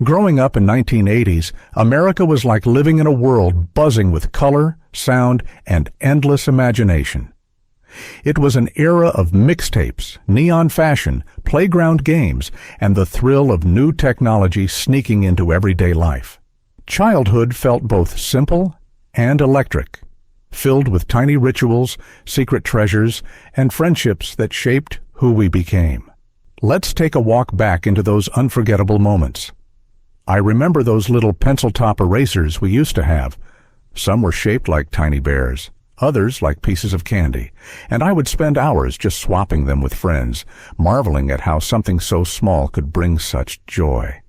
Growing up in 1980s, America was like living in a world buzzing with color, sound, and endless imagination. It was an era of mixtapes, neon fashion, playground games, and the thrill of new technology sneaking into everyday life. Childhood felt both simple and electric, filled with tiny rituals, secret treasures, and friendships that shaped who we became. Let's take a walk back into those unforgettable moments. I remember those little pencil-top erasers we used to have. Some were shaped like tiny bears, others like pieces of candy, and I would spend hours just swapping them with friends, marveling at how something so small could bring such joy.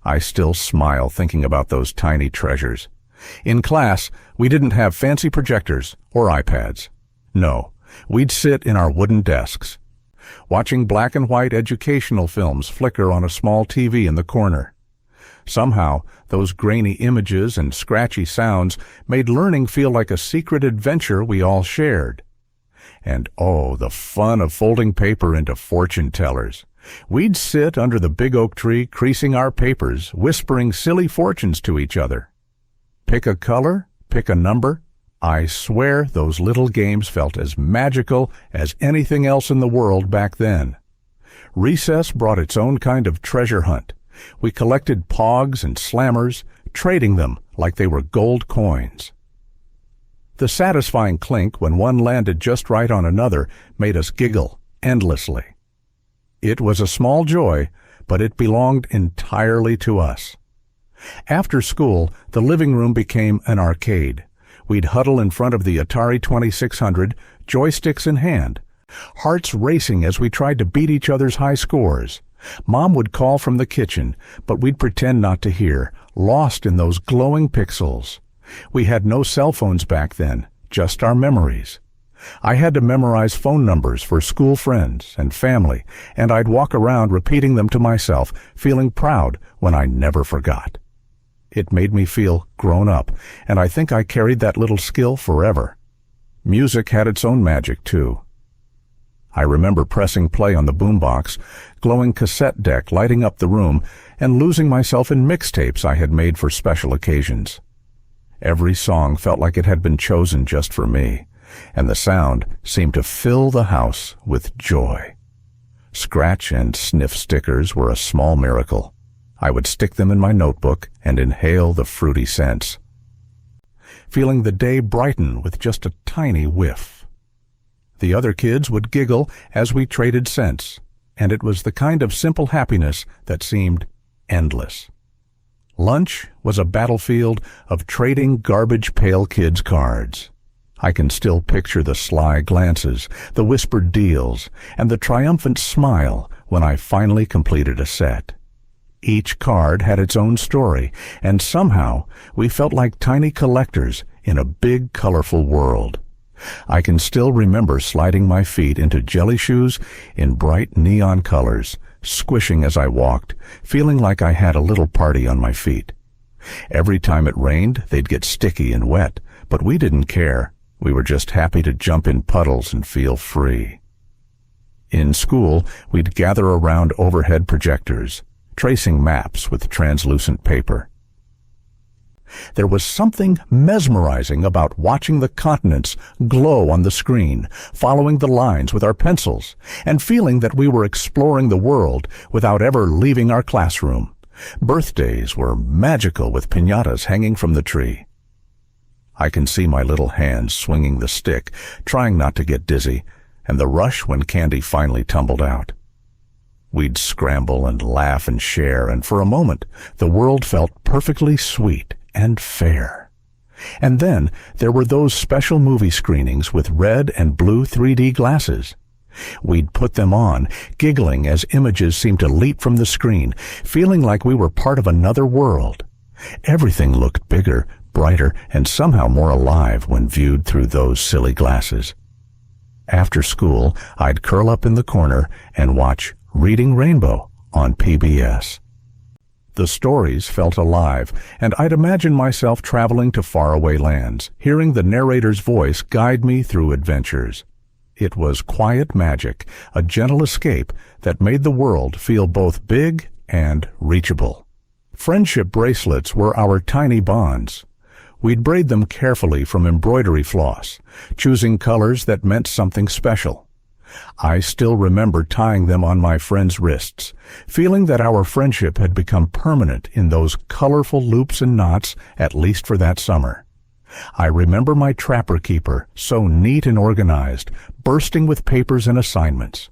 I still smile thinking about those tiny treasures. In class, we didn't have fancy projectors or iPads. No, we'd sit in our wooden desks, watching black and white educational films flicker on a small TV in the corner. Somehow, those grainy images and scratchy sounds made learning feel like a secret adventure we all shared. And oh, the fun of folding paper into fortune tellers. We'd sit under the big oak tree, creasing our papers, whispering silly fortunes to each other. Pick a color, pick a number. I swear those little games felt as magical as anything else in the world back then. Recess brought its own kind of treasure hunt. We collected pogs and slammers, trading them like they were gold coins. The satisfying clink when one landed just right on another made us giggle endlessly. It was a small joy, but it belonged entirely to us. After school, the living room became an arcade. We'd huddle in front of the Atari 2600, joysticks in hand, hearts racing as we tried to beat each other's high scores. Mom would call from the kitchen, but we'd pretend not to hear, lost in those glowing pixels. We had no cell phones back then, just our memories. I had to memorize phone numbers for school friends and family, and I'd walk around repeating them to myself, feeling proud when I never forgot. It made me feel grown up, and I think I carried that little skill forever. Music had its own magic, too. I remember pressing play on the boombox, glowing cassette deck lighting up the room, and losing myself in mixtapes I had made for special occasions. Every song felt like it had been chosen just for me, and the sound seemed to fill the house with joy. Scratch and sniff stickers were a small miracle. I would stick them in my notebook and inhale the fruity scents, feeling the day brighten with just a tiny whiff. The other kids would giggle as we traded cents, and it was the kind of simple happiness that seemed endless. Lunch was a battlefield of trading garbage pail kids' cards. I can still picture the sly glances, the whispered deals, and the triumphant smile when I finally completed a set. Each card had its own story, and somehow we felt like tiny collectors in a big, colorful world. I can still remember sliding my feet into jelly shoes in bright neon colors, squishing as I walked, feeling like I had a little party on my feet. Every time it rained, they'd get sticky and wet, but we didn't care. We were just happy to jump in puddles and feel free. In school, we'd gather around overhead projectors, tracing maps with translucent paper. There was something mesmerizing about watching the continents glow on the screen, following the lines with our pencils, and feeling that we were exploring the world without ever leaving our classroom. Birthdays were magical with piñatas hanging from the tree. I can see my little hands swinging the stick, trying not to get dizzy, and the rush when candy finally tumbled out. We'd scramble and laugh and share, and for a moment, the world felt perfectly sweet and fair. And then there were those special movie screenings with red and blue 3D glasses. We'd put them on, giggling as images seemed to leap from the screen, feeling like we were part of another world. Everything looked bigger, brighter, and somehow more alive when viewed through those silly glasses. After school, I'd curl up in the corner and watch Reading Rainbow on PBS. The stories felt alive, and I'd imagine myself traveling to faraway lands, hearing the narrator's voice guide me through adventures. It was quiet magic, a gentle escape that made the world feel both big and reachable. Friendship bracelets were our tiny bonds. We'd braid them carefully from embroidery floss, choosing colors that meant something special. I still remember tying them on my friends' wrists, feeling that our friendship had become permanent in those colorful loops and knots, at least for that summer. I remember my trapper keeper, so neat and organized, bursting with papers and assignments.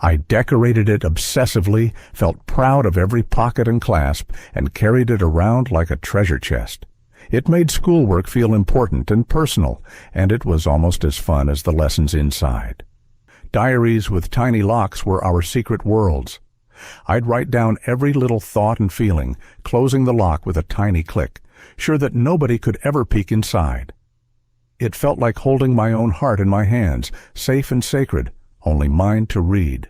I decorated it obsessively, felt proud of every pocket and clasp, and carried it around like a treasure chest. It made schoolwork feel important and personal, and it was almost as fun as the lessons inside. Diaries with tiny locks were our secret worlds. I'd write down every little thought and feeling, closing the lock with a tiny click, sure that nobody could ever peek inside. It felt like holding my own heart in my hands, safe and sacred, only mine to read.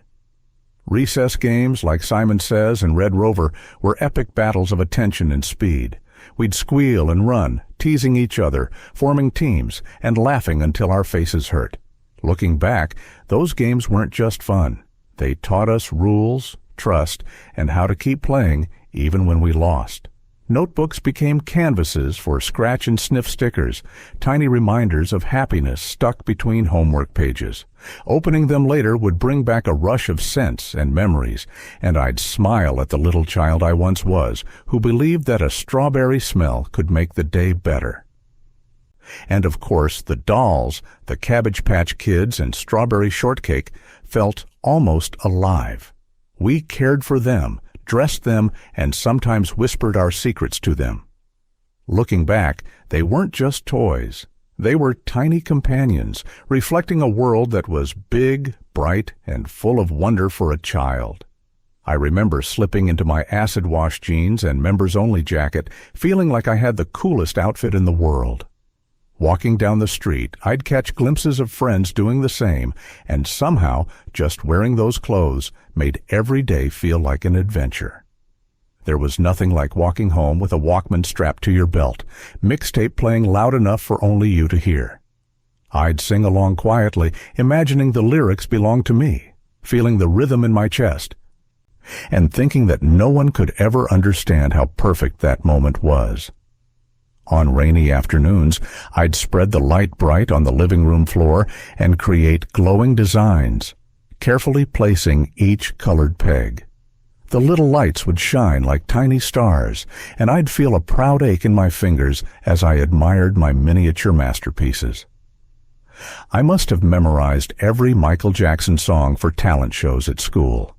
Recess games like Simon Says and Red Rover were epic battles of attention and speed. We'd squeal and run, teasing each other, forming teams, and laughing until our faces hurt. Looking back, those games weren't just fun. They taught us rules, trust, and how to keep playing even when we lost. Notebooks became canvases for scratch and sniff stickers, tiny reminders of happiness stuck between homework pages. Opening them later would bring back a rush of scents and memories, and I'd smile at the little child I once was, who believed that a strawberry smell could make the day better. And of course, the dolls, the Cabbage Patch Kids and Strawberry Shortcake, felt almost alive. We cared for them, dressed them, and sometimes whispered our secrets to them. Looking back, they weren't just toys. They were tiny companions, reflecting a world that was big, bright, and full of wonder for a child. I remember slipping into my acid-wash jeans and members-only jacket, feeling like I had the coolest outfit in the world. Walking down the street, I'd catch glimpses of friends doing the same, and somehow, just wearing those clothes made every day feel like an adventure. There was nothing like walking home with a Walkman strapped to your belt, mixtape playing loud enough for only you to hear. I'd sing along quietly, imagining the lyrics belonged to me, feeling the rhythm in my chest, and thinking that no one could ever understand how perfect that moment was. On rainy afternoons, I'd spread the light bright on the living room floor and create glowing designs, carefully placing each colored peg. The little lights would shine like tiny stars, and I'd feel a proud ache in my fingers as I admired my miniature masterpieces. I must have memorized every Michael Jackson song for talent shows at school.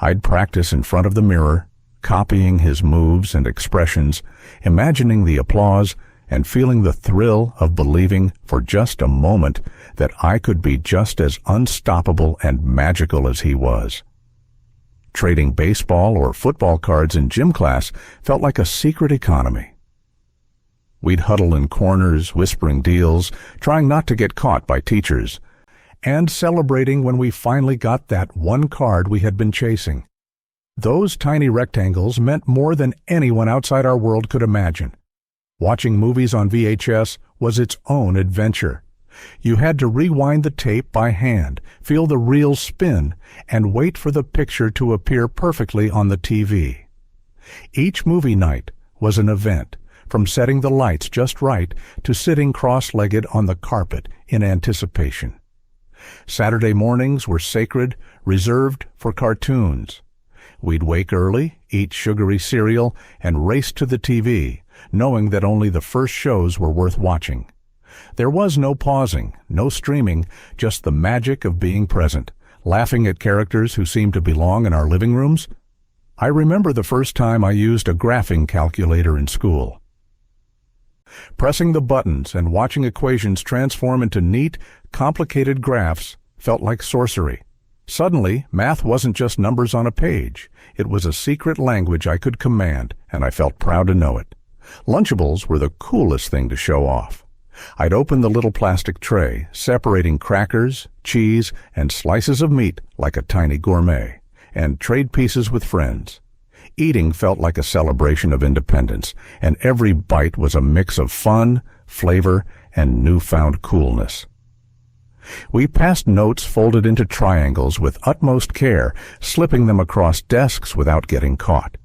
I'd practice in front of the mirror, copying his moves and expressions, imagining the applause, and feeling the thrill of believing for just a moment that I could be just as unstoppable and magical as he was. Trading baseball or football cards in gym class felt like a secret economy. We'd huddle in corners, whispering deals, trying not to get caught by teachers, and celebrating when we finally got that one card we had been chasing. Those tiny rectangles meant more than anyone outside our world could imagine. Watching movies on VHS was its own adventure. You had to rewind the tape by hand, feel the reel spin, and wait for the picture to appear perfectly on the TV. Each movie night was an event, from setting the lights just right to sitting cross-legged on the carpet in anticipation. Saturday mornings were sacred, reserved for cartoons. We'd wake early, eat sugary cereal, and race to the TV, knowing that only the first shows were worth watching. There was no pausing, no streaming, just the magic of being present, laughing at characters who seemed to belong in our living rooms. I remember the first time I used a graphing calculator in school. Pressing the buttons and watching equations transform into neat, complicated graphs felt like sorcery. Suddenly, math wasn't just numbers on a page. It was a secret language I could command, and I felt proud to know it. Lunchables were the coolest thing to show off. I'd open the little plastic tray, separating crackers, cheese, and slices of meat like a tiny gourmet, and trade pieces with friends. Eating felt like a celebration of independence, and every bite was a mix of fun, flavor, and newfound coolness. We passed notes folded into triangles with utmost care, slipping them across desks without getting caught.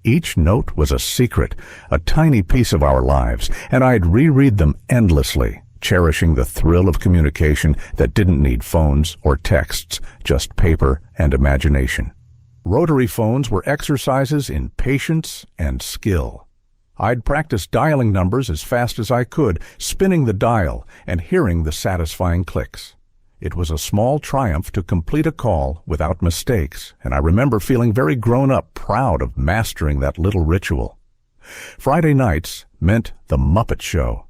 Each note was a secret, a tiny piece of our lives, and I'd reread them endlessly, cherishing the thrill of communication that didn't need phones or texts, just paper and imagination. Rotary phones were exercises in patience and skill. I'd practice dialing numbers as fast as I could, spinning the dial and hearing the satisfying clicks. It was a small triumph to complete a call without mistakes, and I remember feeling very grown up, proud of mastering that little ritual. Friday nights meant the Muppet Show.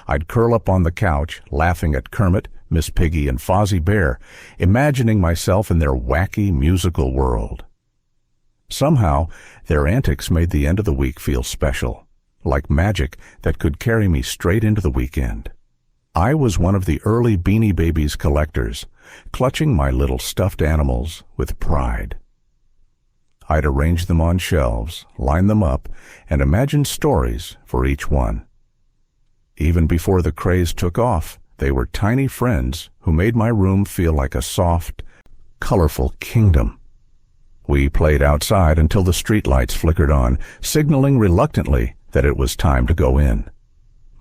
I'd curl up on the couch, laughing at Kermit, Miss Piggy, and Fozzie Bear, imagining myself in their wacky musical world. Somehow, their antics made the end of the week feel special, like magic that could carry me straight into the weekend. I was one of the early Beanie Babies collectors, clutching my little stuffed animals with pride. I'd arrange them on shelves, line them up, and imagine stories for each one. Even before the craze took off, they were tiny friends who made my room feel like a soft, colorful kingdom. We played outside until the streetlights flickered on, signaling reluctantly that it was time to go in.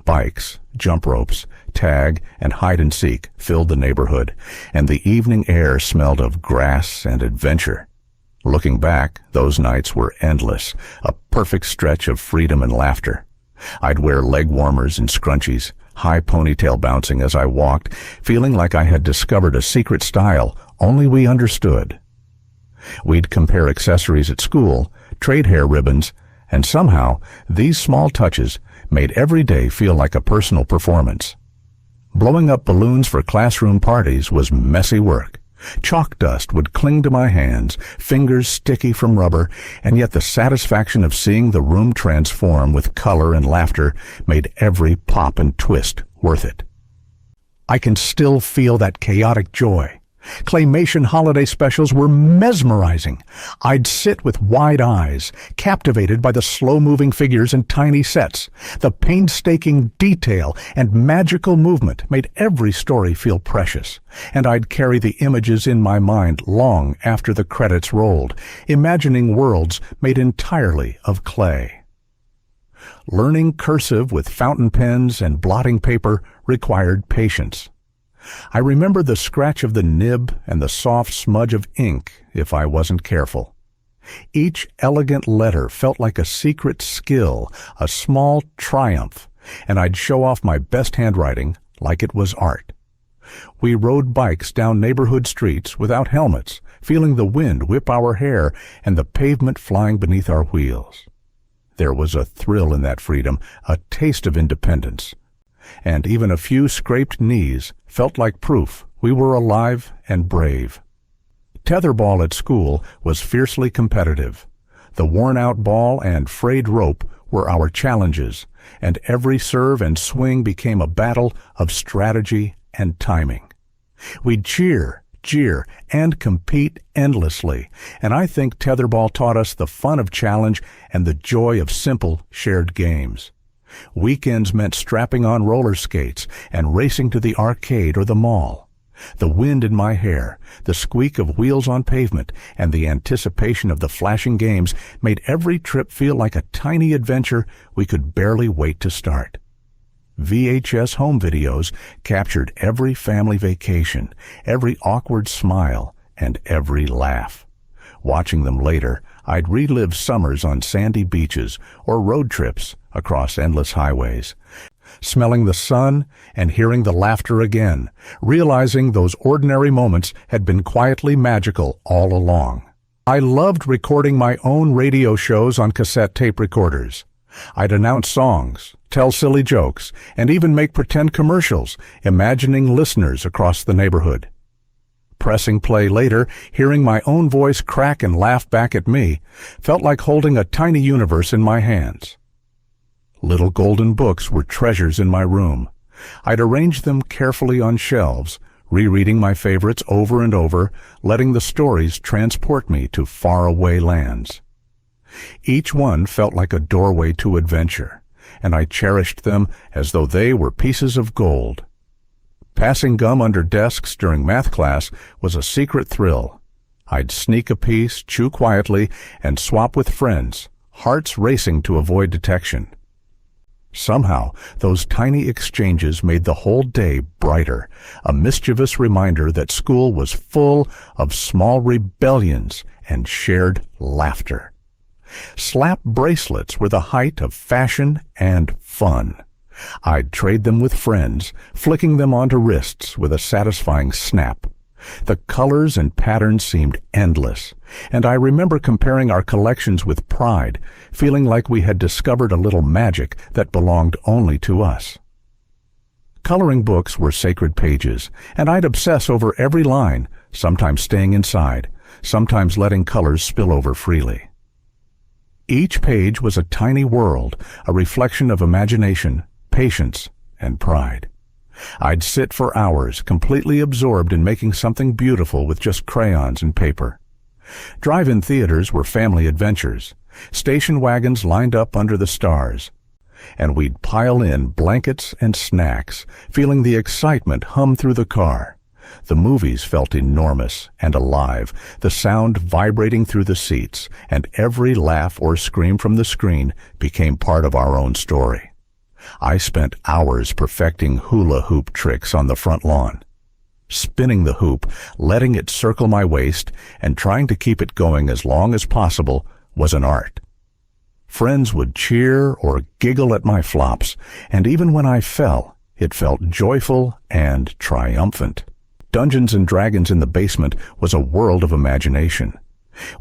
Bikes, jump ropes, tag, and hide-and-seek filled the neighborhood, and the evening air smelled of grass and adventure. Looking back, those nights were endless, a perfect stretch of freedom and laughter. I'd wear leg warmers and scrunchies, high ponytail bouncing as I walked, feeling like I had discovered a secret style only we understood. We'd compare accessories at school, trade hair ribbons, and somehow these small touches made every day feel like a personal performance. Blowing up balloons for classroom parties was messy work. Chalk dust would cling to my hands, fingers sticky from rubber, and yet the satisfaction of seeing the room transform with color and laughter made every pop and twist worth it. I can still feel that chaotic joy. Claymation holiday specials were mesmerizing. I'd sit with wide eyes, captivated by the slow-moving figures and tiny sets. The painstaking detail and magical movement made every story feel precious, and I'd carry the images in my mind long after the credits rolled, imagining worlds made entirely of clay. Learning cursive with fountain pens and blotting paper required patience. I remember the scratch of the nib and the soft smudge of ink if I wasn't careful. Each elegant letter felt like a secret skill, a small triumph, and I'd show off my best handwriting like it was art. We rode bikes down neighborhood streets without helmets, feeling the wind whip our hair and the pavement flying beneath our wheels. There was a thrill in that freedom, a taste of independence. And even a few scraped knees felt like proof we were alive and brave. Tetherball at school was fiercely competitive. The worn-out ball and frayed rope were our challenges, and every serve and swing became a battle of strategy and timing. We'd cheer, jeer, and compete endlessly, and I think tetherball taught us the fun of challenge and the joy of simple, shared games. Weekends meant strapping on roller skates and racing to the arcade or the mall. The wind in my hair, the squeak of wheels on pavement, and the anticipation of the flashing games made every trip feel like a tiny adventure we could barely wait to start. VHS home videos captured every family vacation, every awkward smile, and every laugh. Watching them later, I'd relive summers on sandy beaches or road trips across endless highways, smelling the sun and hearing the laughter again, realizing those ordinary moments had been quietly magical all along. I loved recording my own radio shows on cassette tape recorders. I'd announce songs, tell silly jokes, and even make pretend commercials, imagining listeners across the neighborhood. Pressing play later, hearing my own voice crack and laugh back at me, felt like holding a tiny universe in my hands. Little golden books were treasures in my room. I'd arrange them carefully on shelves, rereading my favorites over and over, letting the stories transport me to faraway lands. Each one felt like a doorway to adventure, and I cherished them as though they were pieces of gold. Passing gum under desks during math class was a secret thrill. I'd sneak a piece, chew quietly, and swap with friends, hearts racing to avoid detection. Somehow, those tiny exchanges made the whole day brighter, a mischievous reminder that school was full of small rebellions and shared laughter. Slap bracelets were the height of fashion and fun. I'd trade them with friends, flicking them onto wrists with a satisfying snap. The colors and patterns seemed endless, and I remember comparing our collections with pride, feeling like we had discovered a little magic that belonged only to us. Coloring books were sacred pages, and I'd obsess over every line, sometimes staying inside, sometimes letting colors spill over freely. Each page was a tiny world, a reflection of imagination, patience, and pride. I'd sit for hours, completely absorbed in making something beautiful with just crayons and paper. Drive-in theaters were family adventures, station wagons lined up under the stars, and we'd pile in blankets and snacks, feeling the excitement hum through the car. The movies felt enormous and alive, the sound vibrating through the seats, and every laugh or scream from the screen became part of our own story. I spent hours perfecting hula hoop tricks on the front lawn. Spinning the hoop, letting it circle my waist, and trying to keep it going as long as possible was an art. Friends would cheer or giggle at my flops, and even when I fell, it felt joyful and triumphant. Dungeons and Dragons in the basement was a world of imagination.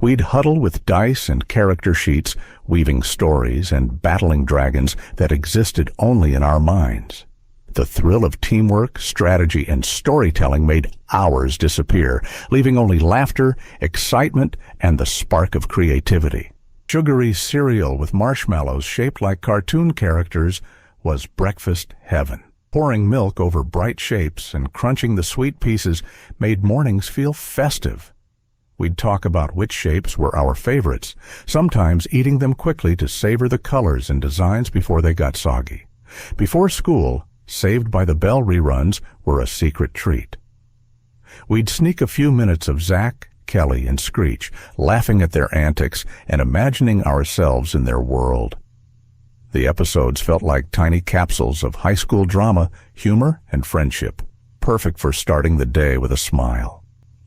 We'd huddle with dice and character sheets, weaving stories and battling dragons that existed only in our minds. The thrill of teamwork, strategy, and storytelling made hours disappear, leaving only laughter, excitement, and the spark of creativity. Sugary cereal with marshmallows shaped like cartoon characters was breakfast heaven. Pouring milk over bright shapes and crunching the sweet pieces made mornings feel festive. We'd talk about which shapes were our favorites, sometimes eating them quickly to savor the colors and designs before they got soggy. Before school, Saved by the Bell reruns were a secret treat. We'd sneak a few minutes of Zach, Kelly, and Screech, laughing at their antics and imagining ourselves in their world. The episodes felt like tiny capsules of high school drama, humor, and friendship, perfect for starting the day with a smile.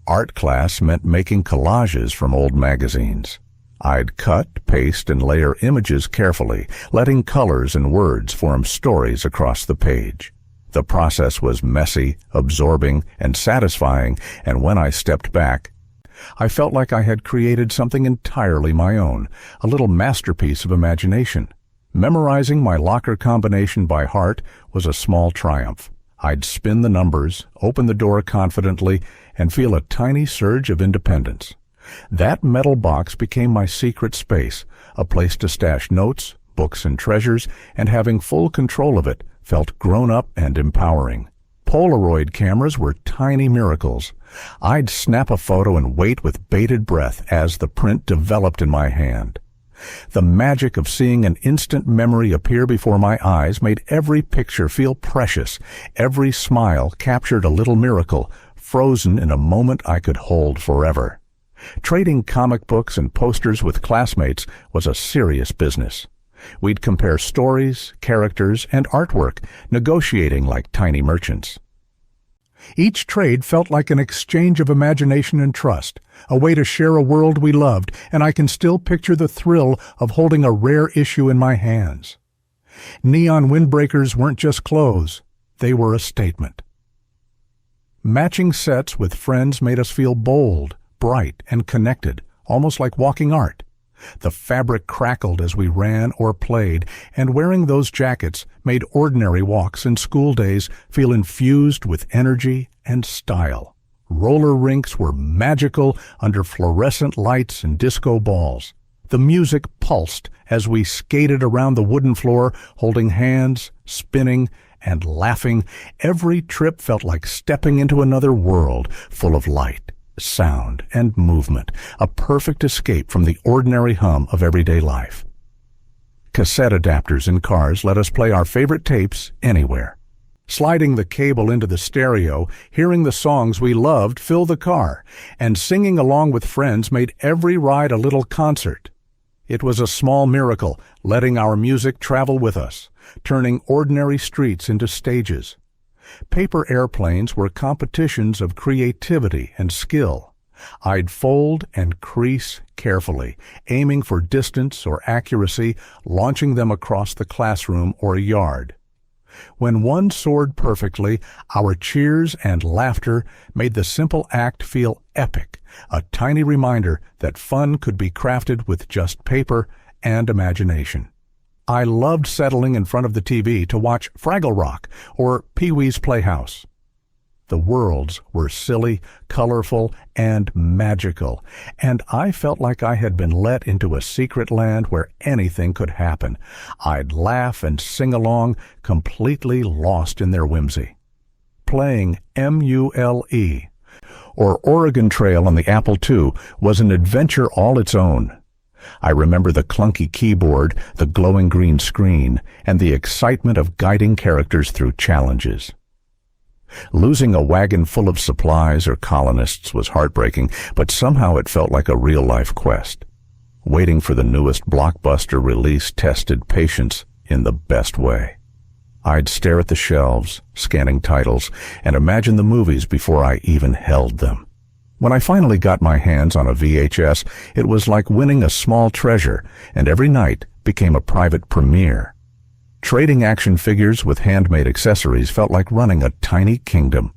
Art class meant making collages from old magazines. I'd cut, paste, and layer images carefully, letting colors and words form stories across the page. The process was messy, absorbing, and satisfying, and when I stepped back, I felt like I had created something entirely my own, a little masterpiece of imagination. Memorizing my locker combination by heart was a small triumph. I'd spin the numbers, open the door confidently, and feel a tiny surge of independence. That metal box became my secret space, a place to stash notes, books, and treasures, and having full control of it felt grown-up and empowering. Polaroid cameras were tiny miracles. I'd snap a photo and wait with bated breath as the print developed in my hand. The magic of seeing an instant memory appear before my eyes made every picture feel precious. Every smile captured a little miracle, frozen in a moment I could hold forever. Trading comic books and posters with classmates was a serious business. We'd compare stories, characters, and artwork, negotiating like tiny merchants. Each trade felt like an exchange of imagination and trust, a way to share a world we loved, and I can still picture the thrill of holding a rare issue in my hands. Neon windbreakers weren't just clothes, they were a statement. Matching sets with friends made us feel bold, bright, and connected, almost like walking art. The fabric crackled as we ran or played, and wearing those jackets made ordinary walks and school days feel infused with energy and style. Roller rinks were magical under fluorescent lights and disco balls. The music pulsed as we skated around the wooden floor, holding hands, spinning, and laughing. Every trip felt like stepping into another world full of light, sound, and movement, a perfect escape from the ordinary hum of everyday life. Cassette adapters in cars let us play our favorite tapes anywhere. Sliding the cable into the stereo, hearing the songs we loved fill the car, and singing along with friends made every ride a little concert. It was a small miracle, letting our music travel with us, turning ordinary streets into stages. Paper airplanes were competitions of creativity and skill. I'd fold and crease carefully, aiming for distance or accuracy, launching them across the classroom or yard. When one soared perfectly, our cheers and laughter made the simple act feel epic, a tiny reminder that fun could be crafted with just paper and imagination. I loved settling in front of the TV to watch Fraggle Rock or Pee-wee's Playhouse. The worlds were silly, colorful, and magical, and I felt like I had been let into a secret land where anything could happen. I'd laugh and sing along, completely lost in their whimsy. Playing MULE, or Oregon Trail on the Apple II, was an adventure all its own. I remember the clunky keyboard, the glowing green screen, and the excitement of guiding characters through challenges. Losing a wagon full of supplies or colonists was heartbreaking, but somehow it felt like a real-life quest. Waiting for the newest blockbuster release tested patience in the best way. I'd stare at the shelves, scanning titles, and imagine the movies before I even held them. When I finally got my hands on a VHS, it was like winning a small treasure, and every night became a private premiere. Trading action figures with handmade accessories felt like running a tiny kingdom.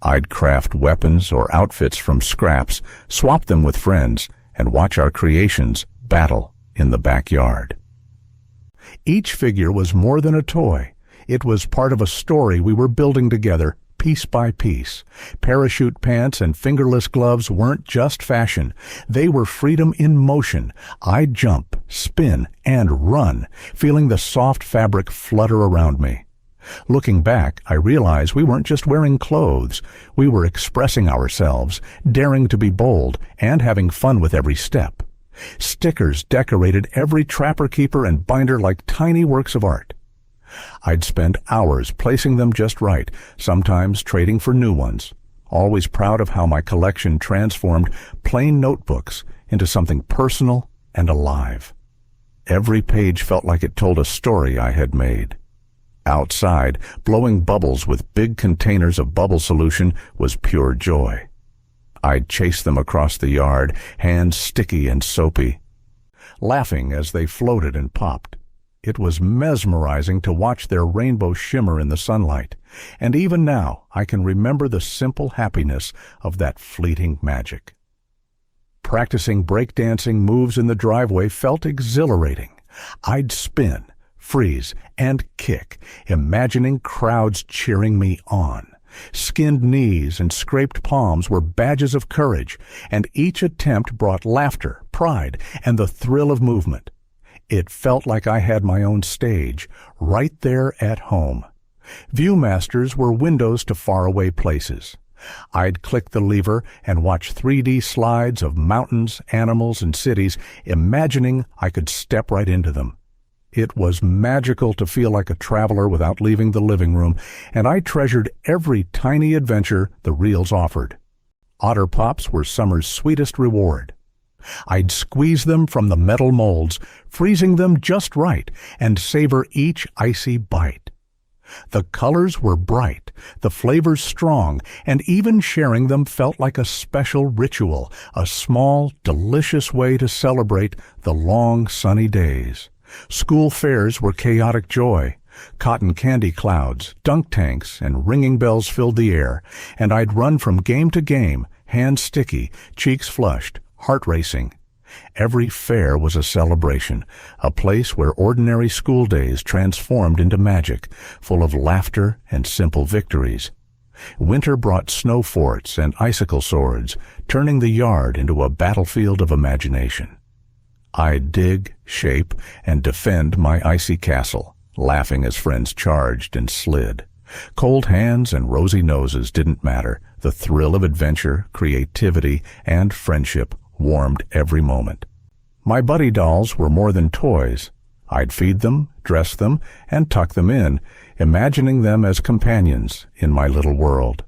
I'd craft weapons or outfits from scraps, swap them with friends, and watch our creations battle in the backyard. Each figure was more than a toy. It was part of a story we were building together, piece by piece. Parachute pants and fingerless gloves weren't just fashion. They were freedom in motion. I'd jump, spin, and run, feeling the soft fabric flutter around me. Looking back, I realized we weren't just wearing clothes. We were expressing ourselves, daring to be bold, and having fun with every step. Stickers decorated every trapper keeper and binder like tiny works of art. I'd spend hours placing them just right, sometimes trading for new ones, always proud of how my collection transformed plain notebooks into something personal and alive. Every page felt like it told a story I had made. Outside, blowing bubbles with big containers of bubble solution was pure joy. I'd chase them across the yard, hands sticky and soapy, laughing as they floated and popped. It was mesmerizing to watch their rainbow shimmer in the sunlight, and even now I can remember the simple happiness of that fleeting magic. Practicing breakdancing moves in the driveway felt exhilarating. I'd spin, freeze, and kick, imagining crowds cheering me on. Skinned knees and scraped palms were badges of courage, and each attempt brought laughter, pride, and the thrill of movement. It felt like I had my own stage, right there at home. Viewmasters were windows to faraway places. I'd click the lever and watch 3D slides of mountains, animals, and cities, imagining I could step right into them. It was magical to feel like a traveler without leaving the living room, and I treasured every tiny adventure the reels offered. Otter Pops were summer's sweetest reward. I'd squeeze them from the metal molds, freezing them just right, and savor each icy bite. The colors were bright, the flavors strong, and even sharing them felt like a special ritual, a small, delicious way to celebrate the long, sunny days. School fairs were chaotic joy. Cotton candy clouds, dunk tanks, and ringing bells filled the air, and I'd run from game to game, hands sticky, cheeks flushed, heart racing. Every fair was a celebration, a place where ordinary school days transformed into magic, full of laughter and simple victories. Winter brought snow forts and icicle swords, turning the yard into a battlefield of imagination. I'd dig, shape, and defend my icy castle, laughing as friends charged and slid. Cold hands and rosy noses didn't matter. The thrill of adventure, creativity, and friendship warmed every moment. My buddy dolls were more than toys. I'd feed them, dress them, and tuck them in, imagining them as companions in my little world.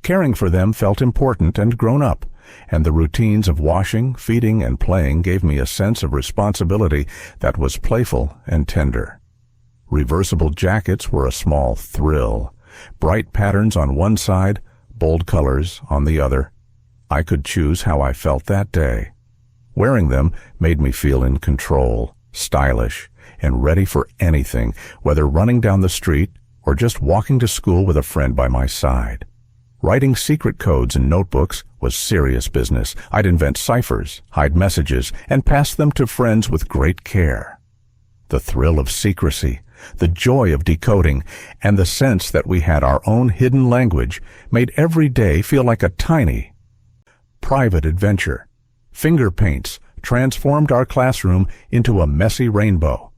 Caring for them felt important and grown up. and the routines of washing, feeding, and playing gave me a sense of responsibility that was playful and tender. Reversible jackets were a small thrill. Bright patterns on one side, bold colors on the other. I could choose how I felt that day. Wearing them made me feel in control, stylish, and ready for anything, whether running down the street or just walking to school with a friend by my side. Writing secret codes in notebooks was serious business. I'd invent ciphers, hide messages, and pass them to friends with great care. The thrill of secrecy, the joy of decoding, and the sense that we had our own hidden language made every day feel like a tiny, private adventure. Finger paints transformed our classroom into a messy rainbow.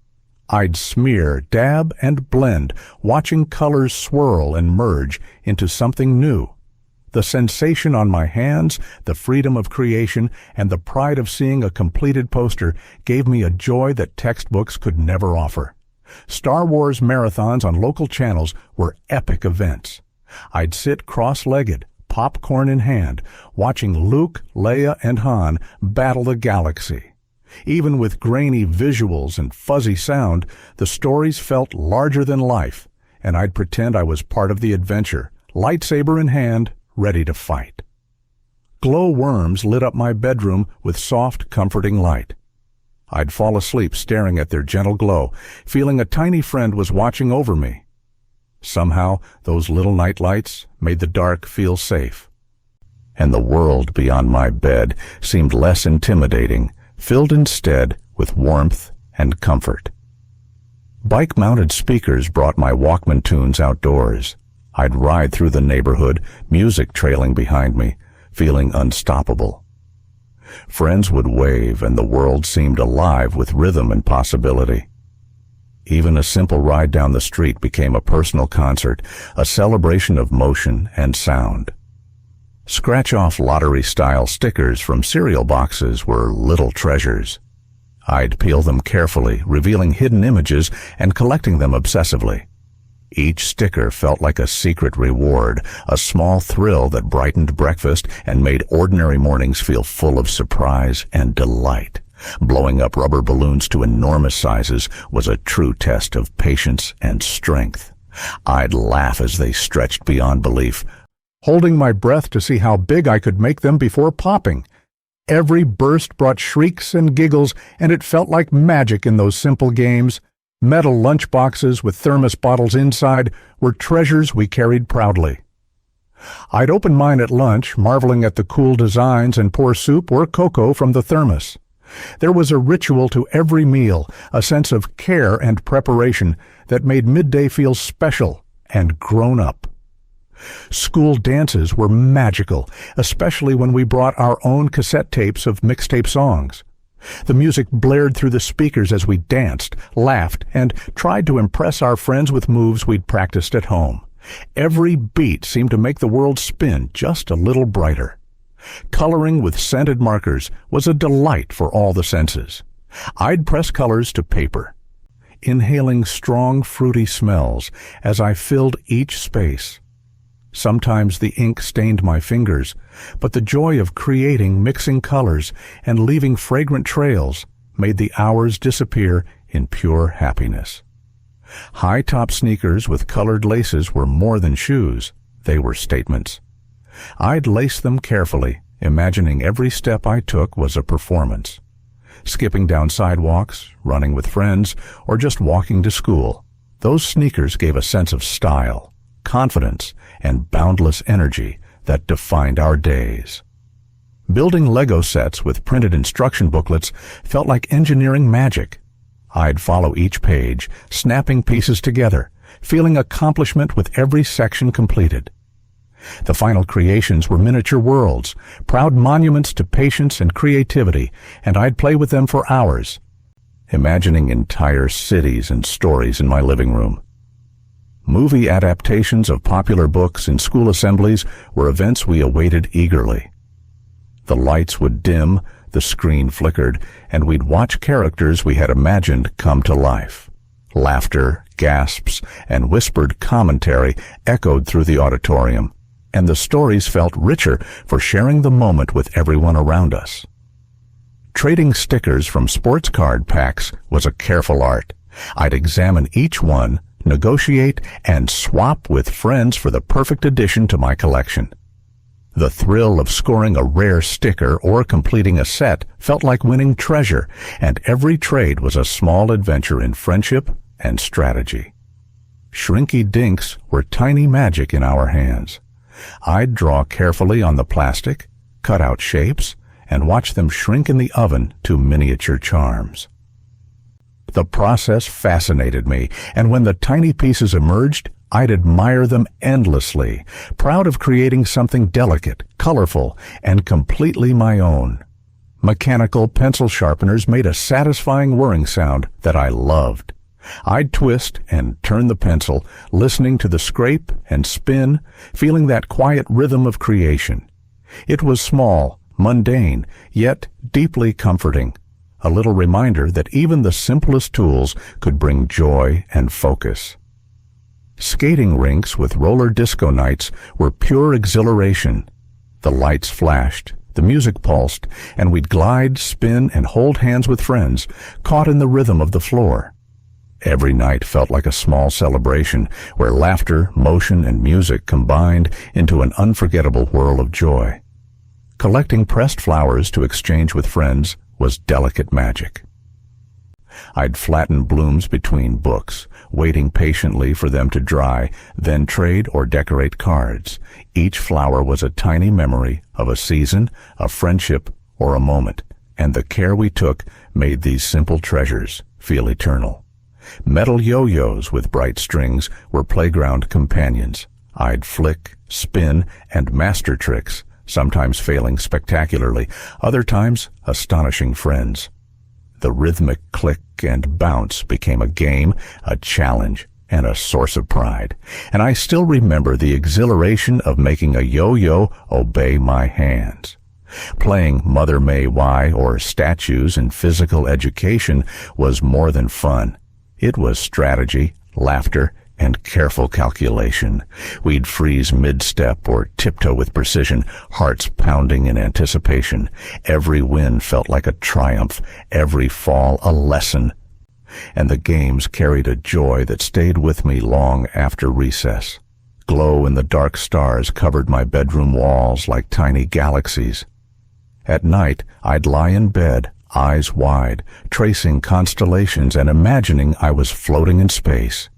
I'd smear, dab, and blend, watching colors swirl and merge into something new. The sensation on my hands, the freedom of creation, and the pride of seeing a completed poster gave me a joy that textbooks could never offer. Star Wars marathons on local channels were epic events. I'd sit cross-legged, popcorn in hand, watching Luke, Leia, and Han battle the galaxy. Even with grainy visuals and fuzzy sound, the stories felt larger than life, and I'd pretend I was part of the adventure, lightsaber in hand, ready to fight. Glow worms lit up my bedroom with soft, comforting light. I'd fall asleep staring at their gentle glow, feeling a tiny friend was watching over me. Somehow, those little night lights made the dark feel safe. And the world beyond my bed seemed less intimidating, filled instead with warmth and comfort. Bike-mounted speakers brought my Walkman tunes outdoors. I'd ride through the neighborhood, music trailing behind me, feeling unstoppable. Friends would wave, and the world seemed alive with rhythm and possibility. Even a simple ride down the street became a personal concert, a celebration of motion and sound. Scratch-off lottery-style stickers from cereal boxes were little treasures. I'd peel them carefully, revealing hidden images and collecting them obsessively. Each sticker felt like a secret reward, a small thrill that brightened breakfast and made ordinary mornings feel full of surprise and delight. Blowing up rubber balloons to enormous sizes was a true test of patience and strength. I'd laugh as they stretched beyond belief, holding my breath to see how big I could make them before popping. Every burst brought shrieks and giggles, and it felt like magic in those simple games. Metal lunchboxes with thermos bottles inside were treasures we carried proudly. I'd open mine at lunch, marveling at the cool designs, and pour soup or cocoa from the thermos. There was a ritual to every meal, a sense of care and preparation that made midday feel special and grown up. School dances were magical, especially when we brought our own cassette tapes of mixtape songs. The music blared through the speakers as we danced, laughed, and tried to impress our friends with moves we'd practiced at home. Every beat seemed to make the world spin just a little brighter. Coloring with scented markers was a delight for all the senses. I'd press colors to paper, inhaling strong, fruity smells as I filled each space. Sometimes the ink stained my fingers, but the joy of creating, mixing colors, and leaving fragrant trails made the hours disappear in pure happiness. High-top sneakers with colored laces were more than shoes. They were statements. I'd lace them carefully, imagining every step I took was a performance. Skipping down sidewalks, running with friends, or just walking to school, those sneakers gave a sense of style, confidence, and boundless energy that defined our days. Building Lego sets with printed instruction booklets felt like engineering magic. I'd follow each page, snapping pieces together, feeling accomplishment with every section completed. The final creations were miniature worlds, proud monuments to patience and creativity, and I'd play with them for hours, imagining entire cities and stories in my living room. Movie adaptations of popular books in school assemblies were events we awaited eagerly. The lights would dim, the screen flickered, and we'd watch characters we had imagined come to life. Laughter, gasps, and whispered commentary echoed through the auditorium. and the stories felt richer for sharing the moment with everyone around us. Trading stickers from sports card packs was a careful art. I'd examine each one, negotiate, and swap with friends for the perfect addition to my collection. The thrill of scoring a rare sticker or completing a set felt like winning treasure, and every trade was a small adventure in friendship and strategy. Shrinky dinks were tiny magic in our hands. I'd draw carefully on the plastic, cut out shapes, and watch them shrink in the oven to miniature charms. The process fascinated me, and when the tiny pieces emerged, I'd admire them endlessly, proud of creating something delicate, colorful, and completely my own. Mechanical pencil sharpeners made a satisfying whirring sound that I loved. I'd twist and turn the pencil, listening to the scrape and spin, feeling that quiet rhythm of creation. It was small, mundane, yet deeply comforting. A little reminder that even the simplest tools could bring joy and focus. Skating rinks with roller disco nights were pure exhilaration. The lights flashed, the music pulsed, and we'd glide, spin, and hold hands with friends, caught in the rhythm of the floor. Every night felt like a small celebration where laughter, motion, and music combined into an unforgettable whirl of joy. Collecting pressed flowers to exchange with friends was delicate magic. I'd flatten blooms between books, waiting patiently for them to dry, then trade or decorate cards. Each flower was a tiny memory of a season, a friendship, or a moment, and the care we took made these simple treasures feel eternal. Metal yo-yos with bright strings were playground companions. I'd flick, spin, and master tricks, sometimes failing spectacularly, other times astonishing friends. The rhythmic click and bounce became a game, a challenge, and a source of pride. And I still remember the exhilaration of making a yo-yo obey my hands. Playing Mother May Why or statues in physical education was more than fun. It was strategy, laughter, and careful calculation. We'd freeze mid-step or tiptoe with precision, hearts pounding in anticipation. Every win felt like a triumph, every fall a lesson. And the games carried a joy that stayed with me long after recess. Glow in the dark stars covered my bedroom walls like tiny galaxies. At night, I'd lie in bed, eyes wide, tracing constellations and imagining I was floating in space.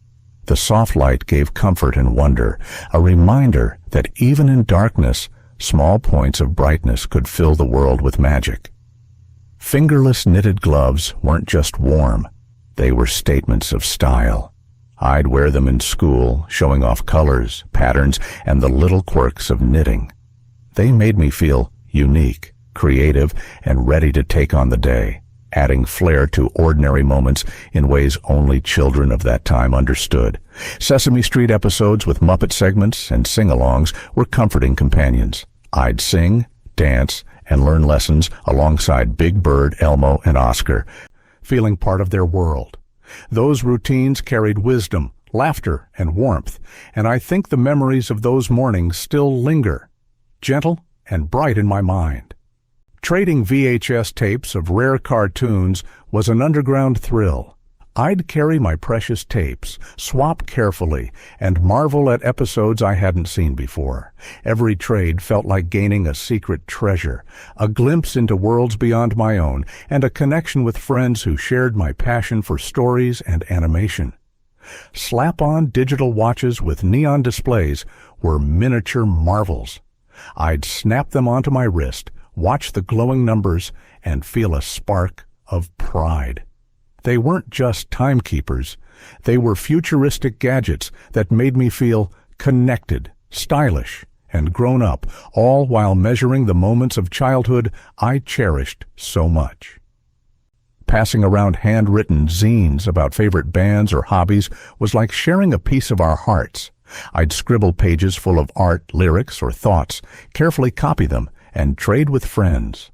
The soft light gave comfort and wonder, a reminder that even in darkness, small points of brightness could fill the world with magic. Fingerless knitted gloves weren't just warm, they were statements of style. I'd wear them in school, showing off colors, patterns, and the little quirks of knitting. They made me feel unique, creative, and ready to take on the day, adding flair to ordinary moments in ways only children of that time understood. Sesame Street episodes with Muppet segments and sing-alongs were comforting companions. I'd sing, dance, and learn lessons alongside Big Bird, Elmo, and Oscar, feeling part of their world. Those routines carried wisdom, laughter, and warmth, and I think the memories of those mornings still linger, gentle and bright in my mind. Trading VHS tapes of rare cartoons was an underground thrill. I'd carry my precious tapes, swap carefully, and marvel at episodes I hadn't seen before. Every trade felt like gaining a secret treasure, a glimpse into worlds beyond my own, and a connection with friends who shared my passion for stories and animation. Slap-on digital watches with neon displays were miniature marvels. I'd snap them onto my wrist, watch the glowing numbers, and feel a spark of pride. They weren't just timekeepers. They were futuristic gadgets that made me feel connected, stylish, and grown up, all while measuring the moments of childhood I cherished so much. Passing around handwritten zines about favorite bands or hobbies was like sharing a piece of our hearts. I'd scribble pages full of art, lyrics, or thoughts, carefully copy them, and trade with friends.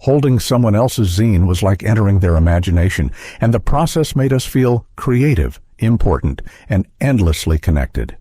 Holding someone else's zine was like entering their imagination, and the process made us feel creative, important, and endlessly connected.